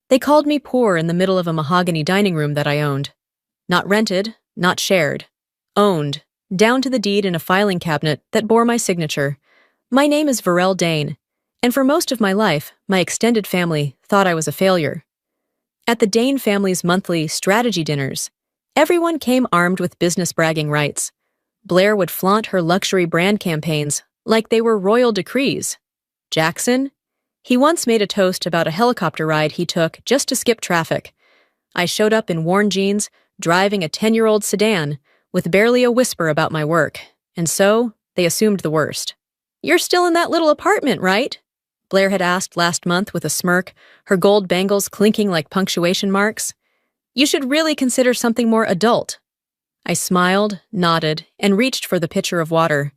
They called me poor in the middle of a mahogany dining room that I owned. Not rented, not shared. Owned, down to the deed in a filing cabinet that bore my signature. My name is Varel Dane, and for most of my life, my extended family thought I was a failure. At the Dane family's monthly strategy dinners, everyone came armed with business bragging rights. Blair would flaunt her luxury brand campaigns like they were royal decrees. Jackson? He once made a toast about a helicopter ride he took just to skip traffic. I showed up in worn jeans, driving a 10-year-old sedan, with barely a whisper about my work, and so they assumed the worst. "You're still in that little apartment, right?" Blair had asked last month with a smirk, her gold bangles clinking like punctuation marks. "You should really consider something more adult." I smiled, nodded, and reached for the pitcher of water.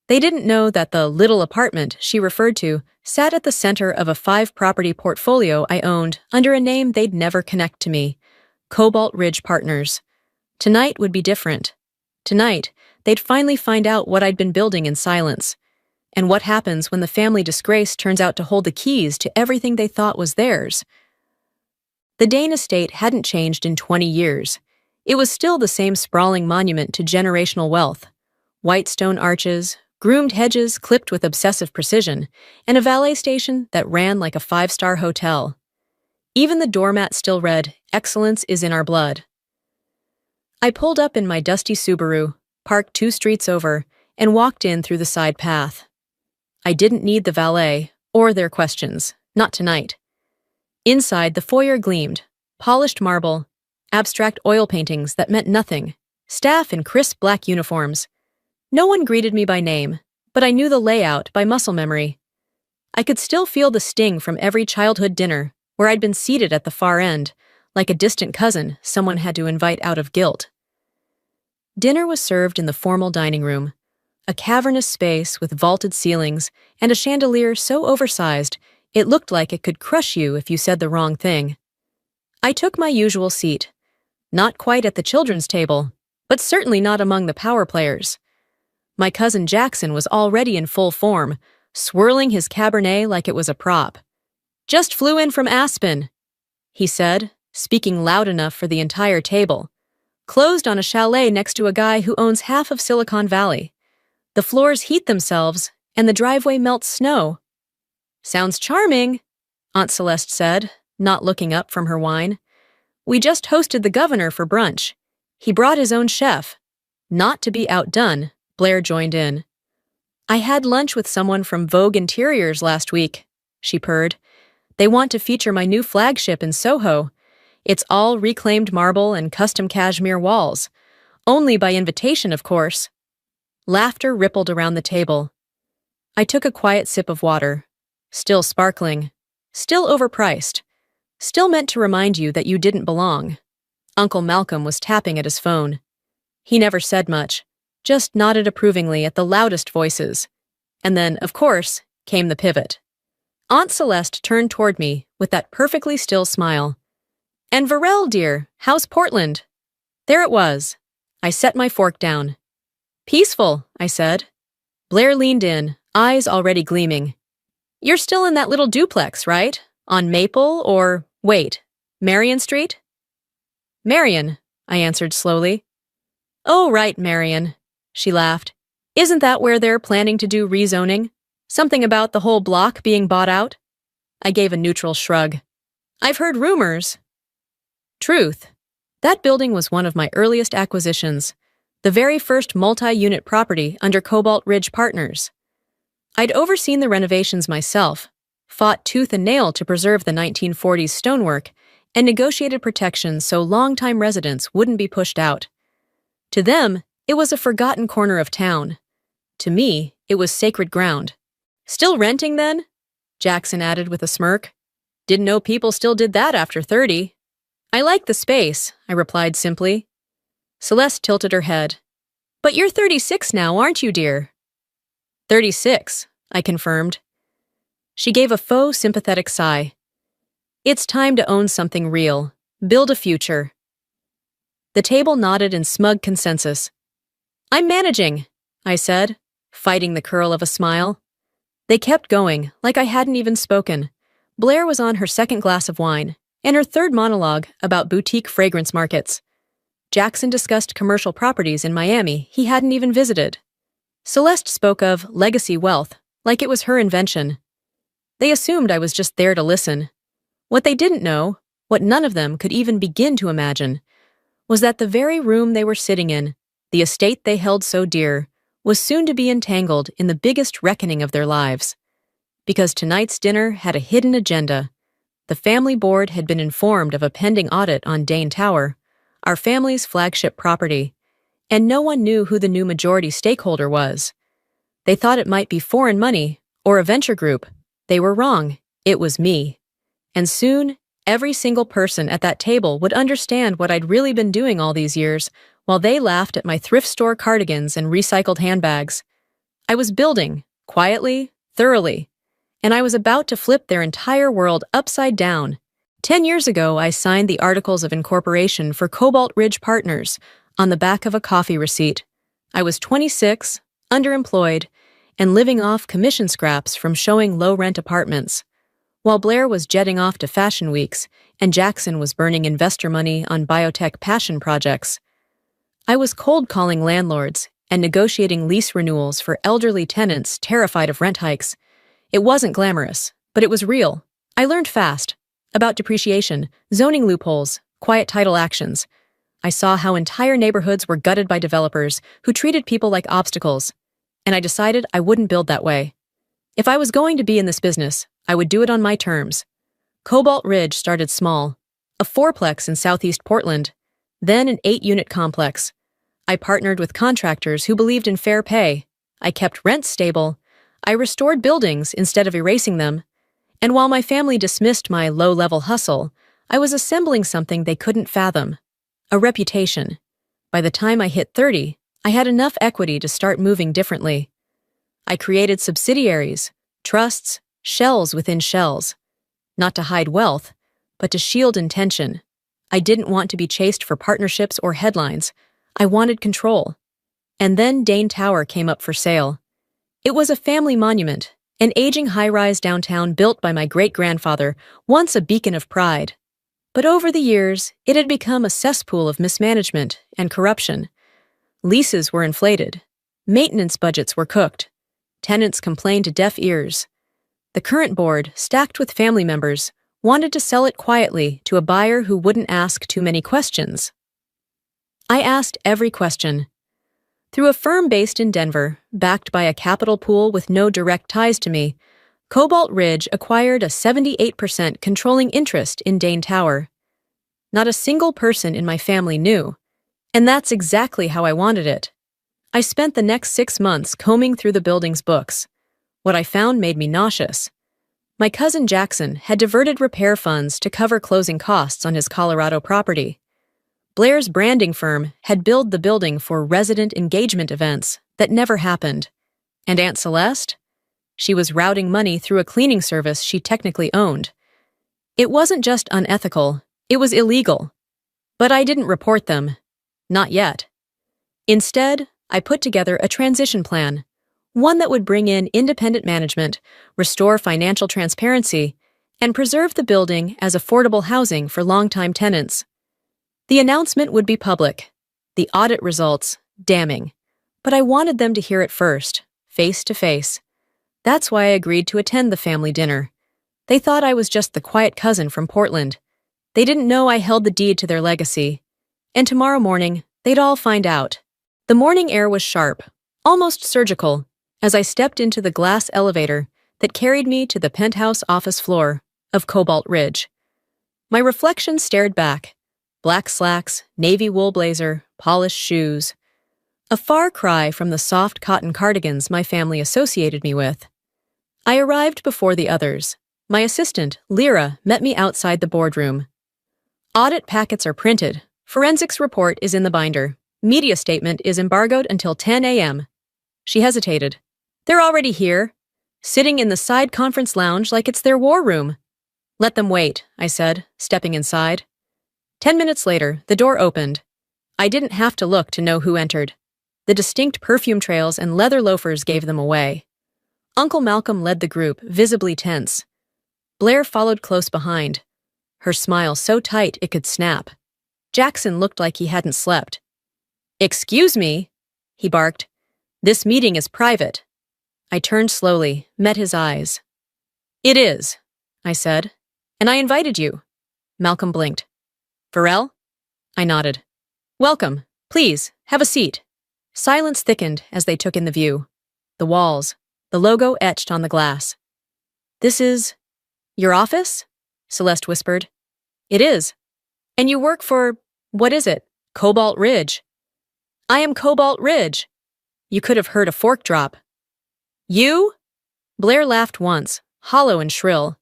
They didn't know that the little apartment she referred to sat at the center of a 5-property portfolio I owned under a name they'd never connect to me, Cobalt Ridge Partners. Tonight would be different. Tonight, they'd finally find out what I'd been building in silence, and what happens when the family disgrace turns out to hold the keys to everything they thought was theirs. The Dane estate hadn't changed in 20 years. It was still the same sprawling monument to generational wealth. White stone arches, groomed hedges clipped with obsessive precision, and a valet station that ran like a 5-star hotel. Even the doormat still read, "Excellence is in our blood." I pulled up in my dusty Subaru, parked 2 streets over, and walked in through the side path. I didn't need the valet, or their questions, not tonight. Inside, the foyer gleamed, polished marble, abstract oil paintings that meant nothing, staff in crisp black uniforms. No one greeted me by name, but I knew the layout by muscle memory. I could still feel the sting from every childhood dinner, where I'd been seated at the far end, like a distant cousin someone had to invite out of guilt. Dinner was served in the formal dining room, a cavernous space with vaulted ceilings and a chandelier so oversized it looked like it could crush you if you said the wrong thing. I took my usual seat, not quite at the children's table, but certainly not among the power players. My cousin Jackson was already in full form, swirling his Cabernet like it was a prop. "Just flew in from Aspen," he said, speaking loud enough for the entire table. "Closed on a chalet next to a guy who owns half of Silicon Valley. The floors heat themselves, and the driveway melts snow." "Sounds charming," Aunt Celeste said, not looking up from her wine. "We just hosted the governor for brunch. He brought his own chef." Not to be outdone, Blair joined in. "I had lunch with someone from Vogue Interiors last week," she purred. "They want to feature my new flagship in Soho. It's all reclaimed marble and custom cashmere walls. Only by invitation, of course." Laughter rippled around the table. I took a quiet sip of water. Still sparkling. Still overpriced. Still meant to remind you that you didn't belong. Uncle Malcolm was tapping at his phone. He never said much, just nodded approvingly at the loudest voices. And then, of course, came the pivot. Aunt Celeste turned toward me with that perfectly still smile. "And Varel, dear, how's Portland?" There it was. I set my fork down. "Peaceful," I said. Blair leaned in, eyes already gleaming. "You're still in that little duplex, right? On Maple or, wait, Marion Street?" "Marion," I answered slowly. "Oh, right, Marion," she laughed. "Isn't that where they're planning to do rezoning? Something about the whole block being bought out?" I gave a neutral shrug. "I've heard rumors." Truth. That building was one of my earliest acquisitions, the very first multi-unit property under Cobalt Ridge Partners. I'd overseen the renovations myself, fought tooth and nail to preserve the 1940s stonework, and negotiated protections so longtime residents wouldn't be pushed out. To them, it was a forgotten corner of town. To me, it was sacred ground. "Still renting, then?" Jackson added with a smirk. "Didn't know people still did that after 30. "I like the space," I replied simply. Celeste tilted her head. "But you're 36 now, aren't you, dear?" 36, I confirmed. She gave a faux sympathetic sigh. "It's time to own something real, build a future." The table nodded in smug consensus. "I'm managing," I said, fighting the curl of a smile. They kept going, like I hadn't even spoken. Blair was on her second glass of wine. and her third monologue about boutique fragrance markets. Jackson discussed commercial properties in Miami he hadn't even visited. Celeste spoke of legacy wealth like it was her invention. They assumed I was just there to listen. What they didn't know, what none of them could even begin to imagine, was that the very room they were sitting in, the estate they held so dear, was soon to be entangled in the biggest reckoning of their lives. Because tonight's dinner had a hidden agenda. The family board had been informed of a pending audit on Dane Tower, our family's flagship property, and no one knew who the new majority stakeholder was. They thought it might be foreign money or a venture group. They were wrong. It was me. And soon, every single person at that table would understand what I'd really been doing all these years, while they laughed at my thrift store cardigans and recycled handbags. I was building, quietly, thoroughly, and I was about to flip their entire world upside down. 10 years ago, I signed the Articles of Incorporation for Cobalt Ridge Partners on the back of a coffee receipt. I was 26, underemployed, and living off commission scraps from showing low-rent apartments, while Blair was jetting off to fashion weeks and Jackson was burning investor money on biotech passion projects. I was cold-calling landlords and negotiating lease renewals for elderly tenants terrified of rent hikes. It wasn't glamorous, but it was real. I learned fast about depreciation, zoning loopholes, quiet title actions. I saw how entire neighborhoods were gutted by developers who treated people like obstacles, and I decided I wouldn't build that way. If I was going to be in this business, I would do it on my terms. Cobalt Ridge started small, a fourplex in southeast Portland, then an 8-unit complex. I partnered with contractors who believed in fair pay. I kept rents stable. I restored buildings instead of erasing them. And while my family dismissed my low-level hustle, I was assembling something they couldn't fathom. A reputation. By the time I hit 30, I had enough equity to start moving differently. I created subsidiaries, trusts, shells within shells. Not to hide wealth, but to shield intention. I didn't want to be chased for partnerships or headlines. I wanted control. And then Dane Tower came up for sale. It was a family monument, an aging high-rise downtown built by my great-grandfather, once a beacon of pride. But over the years, it had become a cesspool of mismanagement and corruption. Leases were inflated. Maintenance budgets were cooked. Tenants complained to deaf ears. The current board, stacked with family members, wanted to sell it quietly to a buyer who wouldn't ask too many questions. I asked every question. Through a firm based in Denver, backed by a capital pool with no direct ties to me, Cobalt Ridge acquired a 78% controlling interest in Dane Tower. Not a single person in my family knew, and that's exactly how I wanted it. I spent the next 6 months combing through the building's books. What I found made me nauseous. My cousin Jackson had diverted repair funds to cover closing costs on his Colorado property. Blair's branding firm had billed the building for resident engagement events that never happened. And Aunt Celeste? She was routing money through a cleaning service she technically owned. It wasn't just unethical, it was illegal. But I didn't report them. Not yet. Instead, I put together a transition plan, one that would bring in independent management, restore financial transparency, and preserve the building as affordable housing for longtime tenants. The announcement would be public, the audit results damning, but I wanted them to hear it first, face to face. That's why I agreed to attend the family dinner. They thought I was just the quiet cousin from Portland. They didn't know I held the deed to their legacy. And tomorrow morning, they'd all find out. The morning air was sharp, almost surgical, as I stepped into the glass elevator that carried me to the penthouse office floor of Cobalt Ridge. My reflection stared back. Black slacks, navy wool blazer, polished shoes. A far cry from the soft cotton cardigans my family associated me with. I arrived before the others. My assistant, Lyra, met me outside the boardroom. Audit packets are printed. Forensics report is in the binder. Media statement is embargoed until 10 a.m. She hesitated. They're already here, sitting in the side conference lounge like it's their war room. Let them wait, I said, stepping inside. 10 minutes later, the door opened. I didn't have to look to know who entered. The distinct perfume trails and leather loafers gave them away. Uncle Malcolm led the group, visibly tense. Blair followed close behind. her smile so tight it could snap. Jackson looked like he hadn't slept. "Excuse me," he barked. "This meeting is private." I turned slowly, met his eyes. "It is," I said. "And I invited you." Malcolm blinked. "Varel?" I nodded. "Welcome. Please, have a seat." Silence thickened as they took in the view. The walls, the logo etched on the glass. "This is your office?" Celeste whispered. "It is. And you work for, what is it, Cobalt Ridge?" "I am Cobalt Ridge." You could have heard a fork drop. "You?" Blair laughed once, hollow and shrill.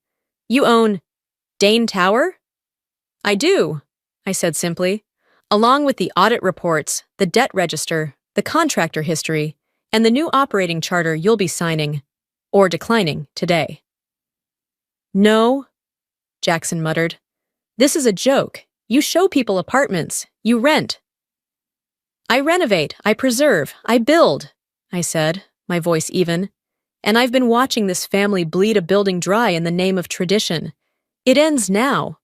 "You own Dane Tower?" "I do," I said simply, "along with the audit reports, the debt register, the contractor history, and the new operating charter you'll be signing, or declining, today." "No," Jackson muttered. "This is a joke. You show people apartments. You rent." "I renovate, I preserve, I build," I said, my voice even. "And I've been watching this family bleed a building dry in the name of tradition. It ends now."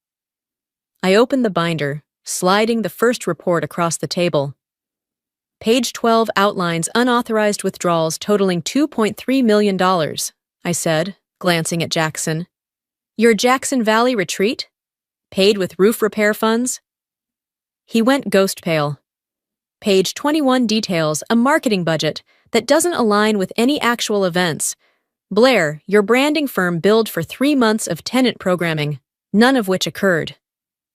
I opened the binder, sliding the first report across the table. Page 12 outlines unauthorized withdrawals totaling $2.3 million, I said, glancing at Jackson. "Your Jackson Valley retreat? Paid with roof repair funds?" He went ghost pale. Page 21 details a marketing budget that doesn't align with any actual events. "Blair, your branding firm billed for 3 months of tenant programming, none of which occurred."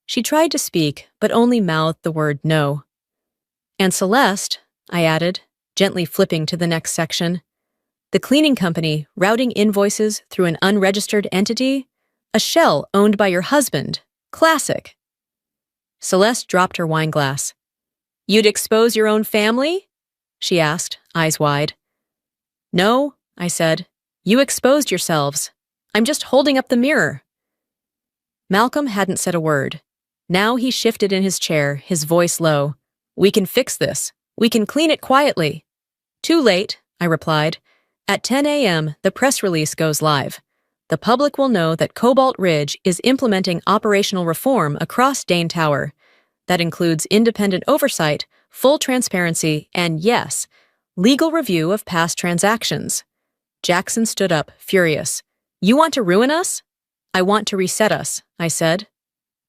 She tried to speak, but only mouthed the word no. "And Celeste," I added, gently flipping to the next section. "The cleaning company routing invoices through an unregistered entity? A shell owned by your husband. Classic." Celeste dropped her wineglass. "You'd expose your own family?" she asked, eyes wide. "No," I said. "You exposed yourselves. I'm just holding up the mirror." Malcolm hadn't said a word. Now he shifted in his chair, his voice low. "We can fix this. We can clean it quietly." "Too late," I replied. "At 10 a.m., the press release goes live. The public will know that Cobalt Ridge is implementing operational reform across Dane Tower. That includes independent oversight, full transparency, and yes, legal review of past transactions." Jackson stood up, furious. "You want to ruin us?" "I want to reset us," I said.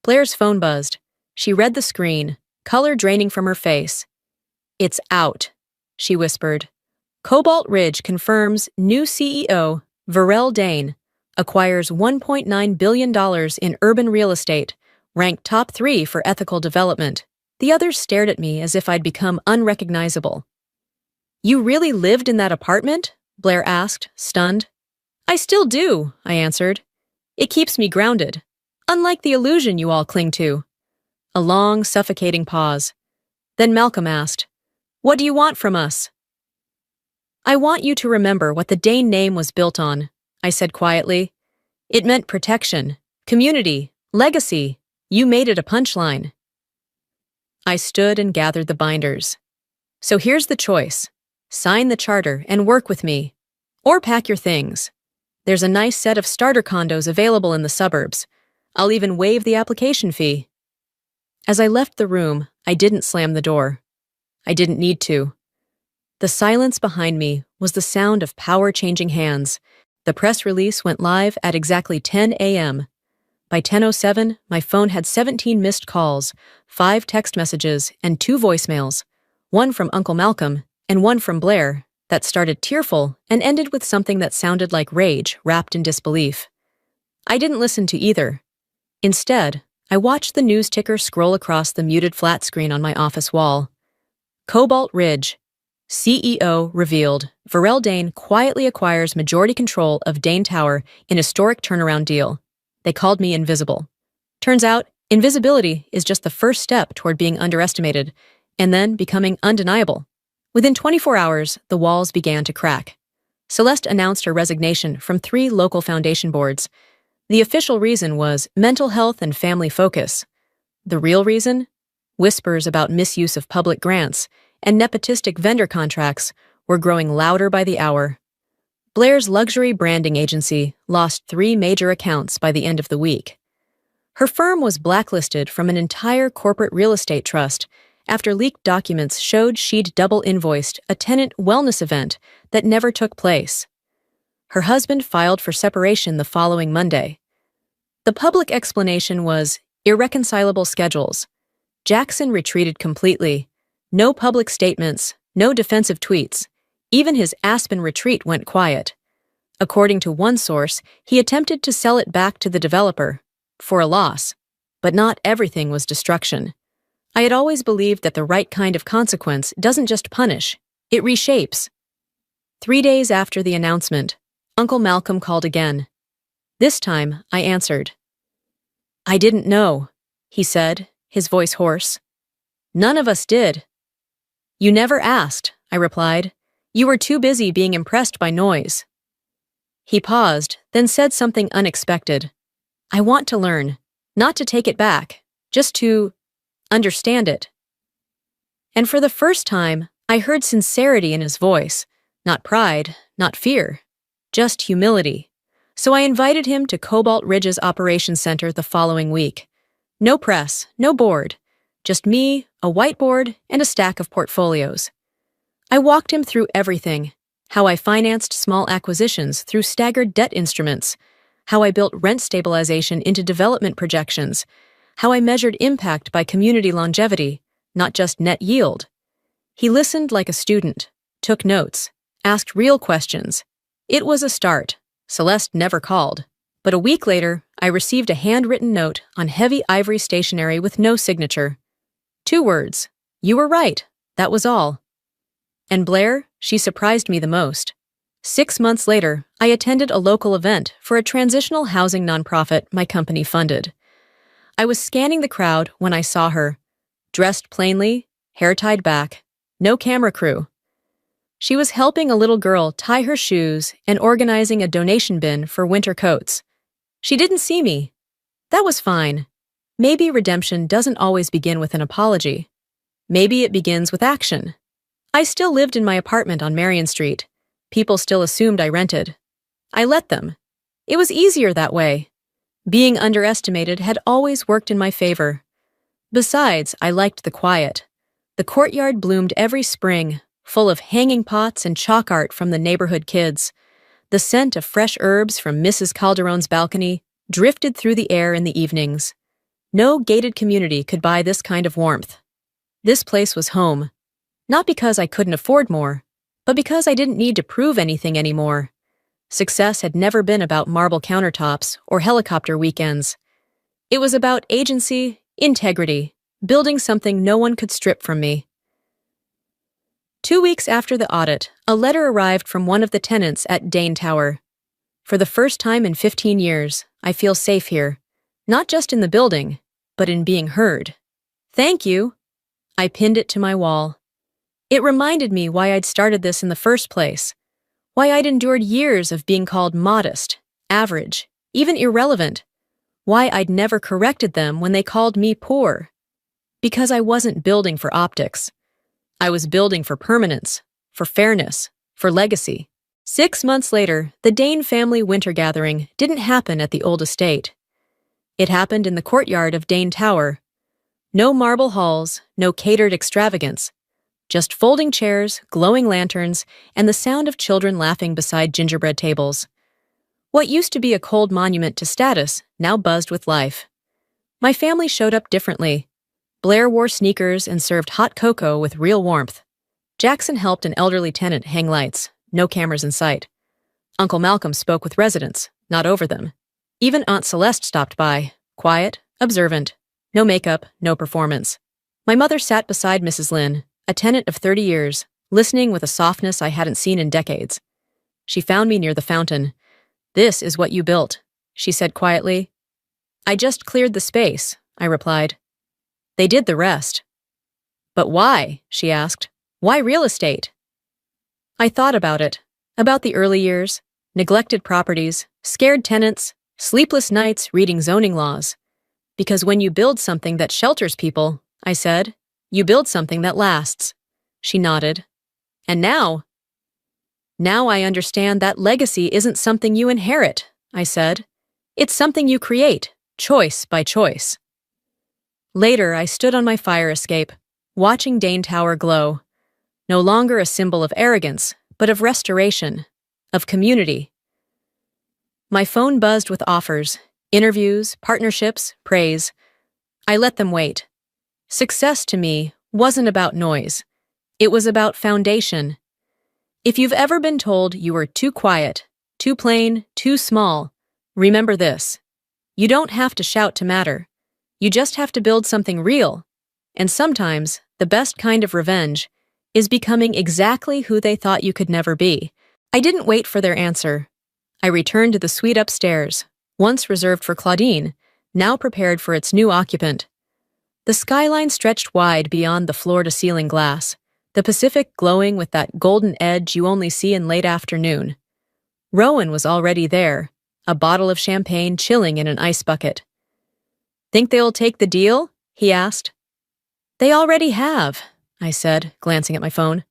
Blair's phone buzzed. She read the screen, color draining from her face. "It's out," she whispered. "Cobalt Ridge confirms new CEO, Varel Dane, acquires $1.9 billion in urban real estate, ranked top 3 for ethical development." The others stared at me as if I'd become unrecognizable. "You really lived in that apartment?" Blair asked, stunned. "I still do," I answered. "It keeps me grounded. Unlike the illusion you all cling to." A long, suffocating pause. Then Malcolm asked, "What do you want from us?" "I want you to remember what the Dane name was built on," I said quietly. "It meant protection, community, legacy. You made it a punchline." I stood and gathered the binders. "So here's the choice. Sign the charter and work with me. Or pack your things. There's a nice set of starter condos available in the suburbs. I'll even waive the application fee." As I left the room, I didn't slam the door. I didn't need to. The silence behind me was the sound of power-changing hands. The press release went live at exactly 10 a.m. By 10:07, my phone had 17 missed calls, 5 text messages, and 2 voicemails, one from Uncle Malcolm and one from Blair, that started tearful and ended with something that sounded like rage wrapped in disbelief. I didn't listen to either. Instead, I watched the news ticker scroll across the muted flat screen on my office wall. Cobalt Ridge. CEO revealed. Varel Dane quietly acquires majority control of Dane Tower in historic turnaround deal. They called me invisible. Turns out, invisibility is just the first step toward being underestimated, and then becoming undeniable. Within 24 hours, the walls began to crack. Celeste announced her resignation from 3 local foundation boards. The official reason was mental health and family focus. The real reason? Whispers about misuse of public grants and nepotistic vendor contracts were growing louder by the hour. Blair's luxury branding agency lost 3 major accounts by the end of the week. Her firm was blacklisted from an entire corporate real estate trust after leaked documents showed she'd double invoiced a tenant wellness event that never took place. Her husband filed for separation the following Monday. The public explanation was irreconcilable schedules. Jackson retreated completely. No public statements, no defensive tweets. Even his Aspen retreat went quiet. According to one source, he attempted to sell it back to the developer, for a loss. But not everything was destruction. I had always believed that the right kind of consequence doesn't just punish, it reshapes. 3 days after the announcement, Uncle Malcolm called again. This time, I answered. "I didn't know," he said, his voice hoarse. "None of us did." "You never asked," I replied. "You were too busy being impressed by noise." He paused, then said something unexpected. "I want to learn, not to take it back, just to understand it." And for the first time, I heard sincerity in his voice, not pride, not fear, just humility. So I invited him to Cobalt Ridge's operations center the following week. No press, no board, just me, a whiteboard, and a stack of portfolios. I walked him through everything: how I financed small acquisitions through staggered debt instruments, how I built rent stabilization into development projections, how I measured impact by community longevity, not just net yield. He listened like a student, took notes, asked real questions. It was a start. Celeste never called. But a week later, I received a handwritten note on heavy ivory stationery with no signature. 2 words. "You were right." That was all. And Blair, she surprised me the most. 6 months later, I attended a local event for a transitional housing nonprofit my company funded. I was scanning the crowd when I saw her, dressed plainly, hair tied back, no camera crew. She was helping a little girl tie her shoes and organizing a donation bin for winter coats. She didn't see me. That was fine. Maybe redemption doesn't always begin with an apology. Maybe it begins with action. I still lived in my apartment on Marion Street. People still assumed I rented. I let them. It was easier that way. Being underestimated had always worked in my favor. Besides, I liked the quiet. The courtyard bloomed every spring, full of hanging pots and chalk art from the neighborhood kids. The scent of fresh herbs from Mrs. Calderon's balcony drifted through the air in the evenings. No gated community could buy this kind of warmth. This place was home. Not because I couldn't afford more, but because I didn't need to prove anything anymore. Success had never been about marble countertops or helicopter weekends. It was about agency, integrity, building something no one could strip from me. 2 weeks after the audit, a letter arrived from one of the tenants at Dane Tower. For the first time in 15 years, I feel safe here. Not just in the building, but in being heard. "Thank you." I pinned it to my wall. It reminded me why I'd started this in the first place. Why I'd endured years of being called modest, average, even irrelevant. Why I'd never corrected them when they called me poor. Because I wasn't building for optics. I was building for permanence, for fairness, for legacy. 6 months later, the Dane family winter gathering didn't happen at the old estate. It happened in the courtyard of Dane Tower. No marble halls, no catered extravagance. Just folding chairs, glowing lanterns, and the sound of children laughing beside gingerbread tables. What used to be a cold monument to status now buzzed with life. My family showed up differently. Blair wore sneakers and served hot cocoa with real warmth. Jackson helped an elderly tenant hang lights, no cameras in sight. Uncle Malcolm spoke with residents, not over them. Even Aunt Celeste stopped by, quiet, observant, no makeup, no performance. My mother sat beside Mrs. Lynn, a tenant of 30 years, listening with a softness I hadn't seen in decades. She found me near the fountain. "This is what you built," she said quietly. "I just cleared the space," I replied. "They did the rest." "But why?" she asked. "Why real estate?" I thought about it, about the early years, neglected properties, scared tenants, sleepless nights reading zoning laws. Because when you build something that shelters people, I said, you build something that lasts. She nodded. And now I understand that legacy isn't something you inherit, I said. It's something you create, choice by choice. Later, I stood on my fire escape, watching Dane Tower glow, no longer a symbol of arrogance, but of restoration, of community. My phone buzzed with offers, interviews, partnerships, praise. I let them wait. Success to me wasn't about noise. It was about foundation. If you've ever been told you were too quiet, too plain, too small, remember this. You don't have to shout to matter. You just have to build something real. And sometimes, the best kind of revenge is becoming exactly who they thought you could never be. I didn't wait for their answer. I returned to the suite upstairs, once reserved for Claudine, now prepared for its new occupant. The skyline stretched wide beyond the floor-to-ceiling glass, the Pacific glowing with that golden edge you only see in late afternoon. Rowan was already there, a bottle of champagne chilling in an ice bucket. "Think they'll take the deal?" he asked. "They already have," I said, glancing at my phone.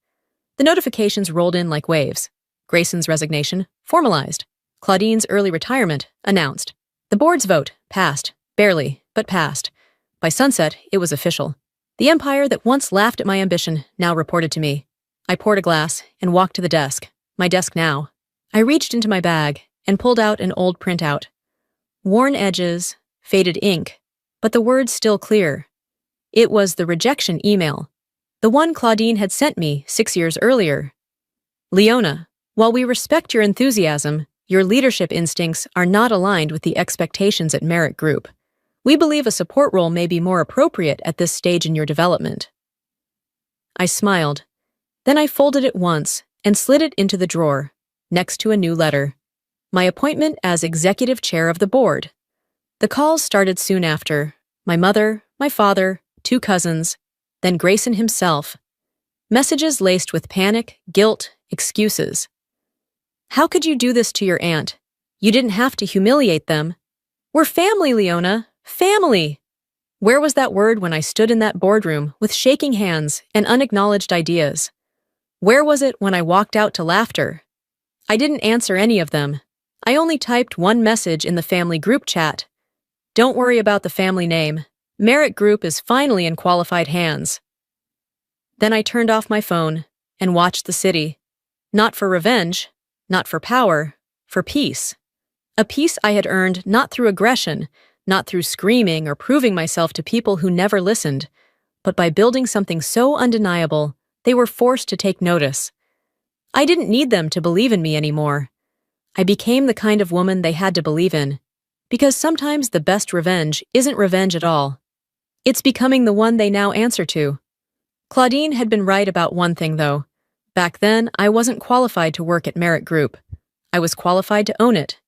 The notifications rolled in like waves. Grayson's resignation, formalized. Claudine's early retirement, announced. The board's vote, passed. Barely, but passed. By sunset, it was official. The empire that once laughed at my ambition now reported to me. I poured a glass and walked to the desk, my desk now. I reached into my bag and pulled out an old printout. Worn edges, faded ink, but the words still clear. It was the rejection email, the one Claudine had sent me 6 years earlier. "Leona, while we respect your enthusiasm, your leadership instincts are not aligned with the expectations at Merit Group. We believe a support role may be more appropriate at this stage in your development." I smiled. Then I folded it once and slid it into the drawer, next to a new letter. My appointment as executive chair of the board. The calls started soon after. My mother, my father, 2 cousins, then Grayson himself. Messages laced with panic, guilt, excuses. "How could you do this to your aunt? You didn't have to humiliate them. We're family, Leona. Family!" Where was that word when I stood in that boardroom with shaking hands and unacknowledged ideas? Where was it when I walked out to laughter? I didn't answer any of them. I only typed one message in the family group chat. "Don't worry about the family name. Merit Group is finally in qualified hands." Then I turned off my phone and watched the city. Not for revenge, not for power, for peace. A peace I had earned not through aggression, not through screaming or proving myself to people who never listened, but by building something so undeniable they were forced to take notice. I didn't need them to believe in me anymore. I became the kind of woman they had to believe in, because sometimes the best revenge isn't revenge at all. It's becoming the one they now answer to. Claudine had been right about one thing, though. Back then, I wasn't qualified to work at Merit Group. I was qualified to own it,